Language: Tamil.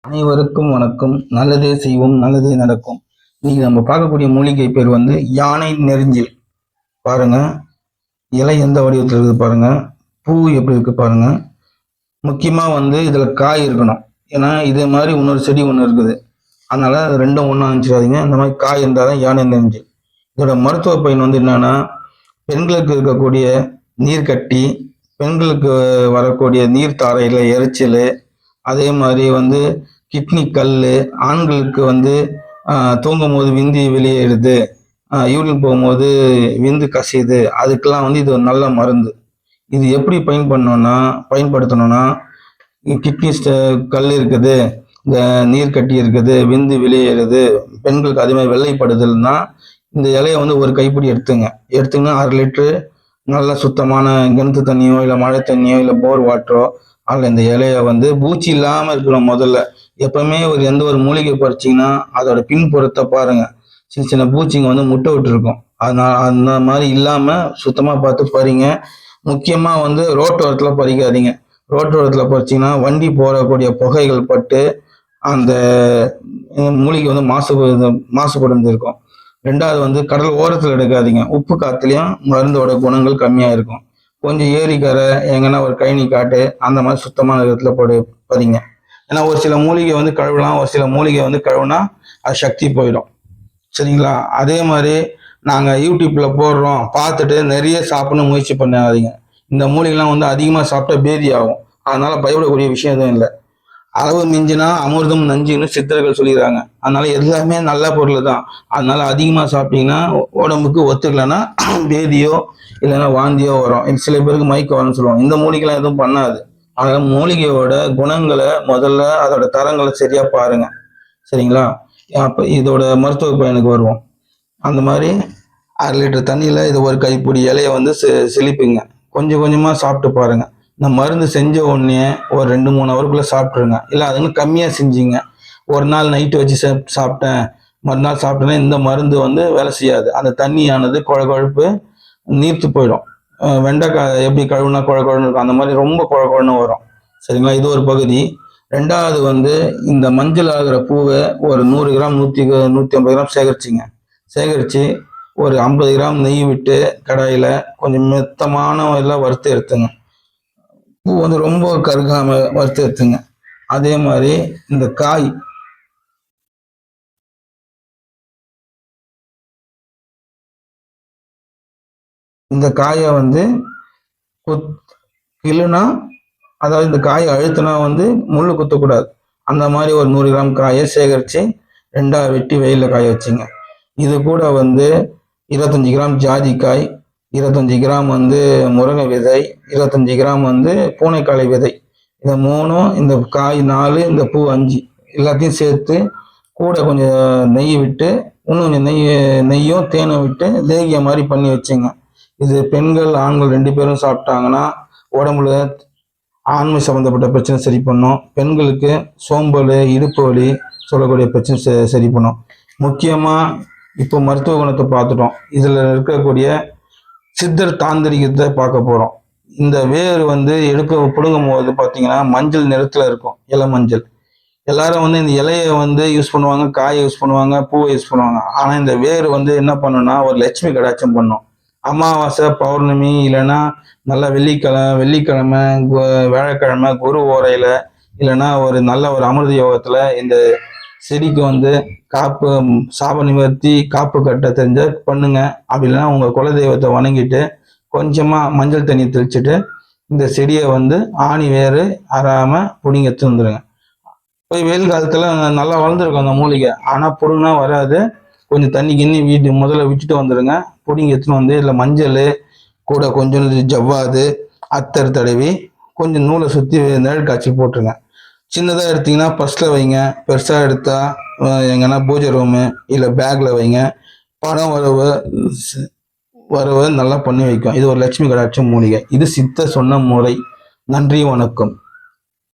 அனைவருக்கும் வணக்கம். நல்லதே செய்வோம், நல்லதே நடக்கும். இன்னைக்கு நம்ம பார்க்கக்கூடிய மூலிகை பேர் யானை நெரிஞ்சில். பாருங்க, இலை எந்த வடிவத்தில் இருக்குது பாருங்க, பூ எப்படி இருக்கு பாருங்க. முக்கியமா இதுல காய் இருக்கணும். ஏன்னா இதே மாதிரி இன்னொரு செடி ஒன்று இருக்குது, அதனால ரெண்டும் ஒன்றும் அனுப்பிச்சிடாதீங்க. இந்த மாதிரி காய் இருந்தால் தான் யானை நெரிஞ்சில். இதோட மருத்துவ பயன் என்னன்னா, பெண்களுக்கு இருக்கக்கூடிய நீர்க்கட்டி, பெண்களுக்கு வரக்கூடிய நீர் தாரையில எரிச்சல், அதே மாதிரி கிட்னி கல், ஆண்களுக்கு தூங்கும் போது விந்து வெளியேறுது, யூரின் போகும்போது விந்து கசியுது, அதுக்கெல்லாம் இது ஒரு நல்ல மருந்து. இது எப்படி பயன்படுத்தணும்னா, கிட்னி கல் இருக்குது, இந்த நீர் கட்டி இருக்குது, விந்து வெளியேறுது, பெண்களுக்கு அதே மாதிரி வெள்ளைப்படுதல்னா இந்த இலையை ஒரு கைப்பிடி எடுத்துங்கன்னா 1/2 லிட்டரு நல்ல சுத்தமான கிணத்து தண்ணியோ இல்லை மழை தண்ணியோ இல்லை போர் வாட்டரோ, அதில் இந்த இலையை பூச்சி இல்லாமல் இருக்கணும். முதல்ல எப்பவுமே எந்த ஒரு மூலிகை பறிச்சிங்கன்னா அதோட பின்புறத்தை பாருங்க, சின்ன சின்ன பூச்சிங்க முட்டை விட்டு இருக்கும். அதனால அந்த மாதிரி இல்லாமல் சுத்தமாக பார்த்து பறிங்க. முக்கியமாக ரோட்டோரத்தில் பறிக்காதீங்க. ரோட்டோரத்தில் பறிச்சிங்கன்னா வண்டி போகக்கூடிய புகைகள் பட்டு அந்த மூலிகை மாசுபடுந்து இருக்கும். ரெண்டாவது கடல் ஓரத்தில் எடுக்காதீங்க. உப்பு காத்துலையும் மருந்தோட குணங்கள் கம்மியாக இருக்கும். கொஞ்சம் ஏரிக்கரை எங்கன்னா ஒரு கழனி காட்டு அந்த மாதிரி சுத்தமான இடத்துல பதிங்க. ஏன்னா ஒரு சில மூலிகை கழுவலாம், ஒரு சில மூலிகை கழுவுனா அது சக்தி போயிடும். சரிங்களா? அதே மாதிரி நாங்கள் யூடியூப்ல போடுறோம் பார்த்துட்டு நிறைய சாப்பிடணும் முயற்சி பண்ணாதீங்க. இந்த மூலிகைலாம் அதிகமாக சாப்பிட்டா பேதி ஆகும். அதனால பயப்படக்கூடிய விஷயம் எதுவும் இல்லை. அளவு மிஞ்சினா அமிர்தம் நஞ்சுன்னு சித்தர்கள் சொல்லிடுறாங்க. அதனால எல்லாமே நல்ல பொருள் தான். அதனால அதிகமாக சாப்பிட்டீங்கன்னா உடம்புக்கு ஒத்துக்கலைன்னா பேதியோ இல்லைன்னா வாந்தியோ வரும். சில பேருக்கு மயக்கம் வரும்னு சொல்லுவாங்க. இந்த மூலிகைலாம் எதுவும் பண்ணாது. அதனால மூலிகையோட குணங்களை முதல்ல அதோட தரங்களை சரியா பாருங்க. சரிங்களா? அப்போ இதோட மருத்துவ பயனுக்கு வருவோம். அந்த மாதிரி 1/2 லிட்டர் தண்ணியில இது ஒரு கைப்பிடி இலையை செழிப்புங்க. கொஞ்சம் கொஞ்சமா சாப்பிட்டு பாருங்க. இந்த மருந்து செஞ்ச உடனே ஒரு 2-3 ஹவருக்குள்ள சாப்பிட்ருங்க. இல்லை அதுன்னு கம்மியாக செஞ்சீங்க, ஒரு நாள் நைட்டு வச்சு சாப்பிட்டேன், மறுநாள் சாப்பிட்டேன்னா இந்த மருந்து வேலை செய்யாது. அந்த தண்ணியானது குழப்பு நீர்த்து போயிடும். வெண்டைக்காய் எப்படி கழுவுனா குழன்னு இருக்கும், அந்த மாதிரி ரொம்ப குழன்னு வரும். சரிங்களா? இது ஒரு பகுதி. ரெண்டாவது இந்த மஞ்சள் ஆகிற பூவை ஒரு 100 கிராம் 150 கிராம் சேகரிச்சு ஒரு 50 கிராம் நெய் விட்டு கடாயில கொஞ்சம் மெத்தமான எல்லாம் வறுத்து எடுத்துங்க. பூ ரொம்ப கருகாம வறுத்து எடுத்துங்க. அதே மாதிரி இந்த காய், இந்த காயை கிளுனா, அதாவது இந்த காயை அழுத்தினா முள்ளு குத்தக்கூடாது. அந்த மாதிரி ஒரு 100 கிராம் காயை சேகரித்து 2ஆ வெட்டி வெயிலில் காய வச்சுங்க. இது கூட 25 கிராம் ஜாதிக்காய், 25 கிராம் முருங்கை விதை, 25 கிராம் பூனைக்காளை விதை, இந்த 3, இந்த காய் 4, இந்த பூ 5 எல்லாத்தையும் சேர்த்து கூட கொஞ்சம் நெய் விட்டு, இன்னும் கொஞ்சம் நெய்யும் தேனும் விட்டு லேகிய மாதிரி பண்ணி வச்சுங்க. இது பெண்கள் ஆண்கள் 2 பேரும் சாப்பிட்டாங்கன்னா உடம்புல ஆண்மை சம்பந்தப்பட்ட பிரச்சனை சரி பண்ணும். பெண்களுக்கு சோம்பல், இடுப்பு வலி சொல்லக்கூடிய பிரச்சனை சரி பண்ணும். முக்கியமா இப்போ மருத்துவ குணத்தை பார்த்துட்டோம். இதுல இருக்கக்கூடிய சித்தர் தாந்திரிகத்தை பார்க்க போறோம். இந்த வேர் பிடுங்கும் போது பார்த்தீங்கன்னா மஞ்சள் நிறத்துல இருக்கும், இலை மஞ்சள். எல்லாரும் இந்த இலையை யூஸ் பண்ணுவாங்க, காயை யூஸ் பண்ணுவாங்க, பூவை யூஸ் பண்ணுவாங்க. ஆனா இந்த வேர் என்ன பண்ணுன்னா ஒரு லட்சுமி கடாட்சம் பண்ணும். அமாவாசை, பௌர்ணமி, இல்லைன்னா நல்ல வெள்ளிக்கிழமை, வியாழக்கிழமை, குரு ஓரையில, இல்லைன்னா ஒரு நல்ல ஒரு அமிர்த யோகத்துல இந்த செடிக்கு காப்பு சாப நிவர்த்தி காப்பு கட்ட தெரிஞ்ச பண்ணுங்க. அப்படி இல்லைன்னா உங்க குலதெய்வத்தை வணங்கிட்டு கொஞ்சமா மஞ்சள் தண்ணி தெளிச்சுட்டு இந்த செடியை ஆணி வேறு அறாம புடிங்க எடுத்து வந்துருங்க. போய் வெயில் காலத்துல நல்லா வளர்ந்துருக்கும் அந்த மூலிகை. ஆனா புடுங்கினா வராது. கொஞ்சம் தண்ணி கிண்ணி முதல்ல விட்டுட்டு வந்துடுங்க. புடிங்க எடுத்துன்னு இல்லை மஞ்சள் கூட கொஞ்சம் ஜவ்வாது அத்தர் தடவி கொஞ்சம் நூலை சுற்றி நிழல் காய்ச்சி போட்டுருங்க. சின்னதாக எடுத்தீங்கன்னா ஃபர்ஸ்ட்ல வைங்க, பெருசாக எடுத்தா எங்கன்னா பூஜை ரூமு இல்லை பேக்ல வைங்க. பணம் வரவு நல்லா பண்ணி வைக்கும். இது ஒரு லட்சுமி கடாட்சம் மூலிகை. இது சித்த சொன்ன முறை. நன்றி, வணக்கம்.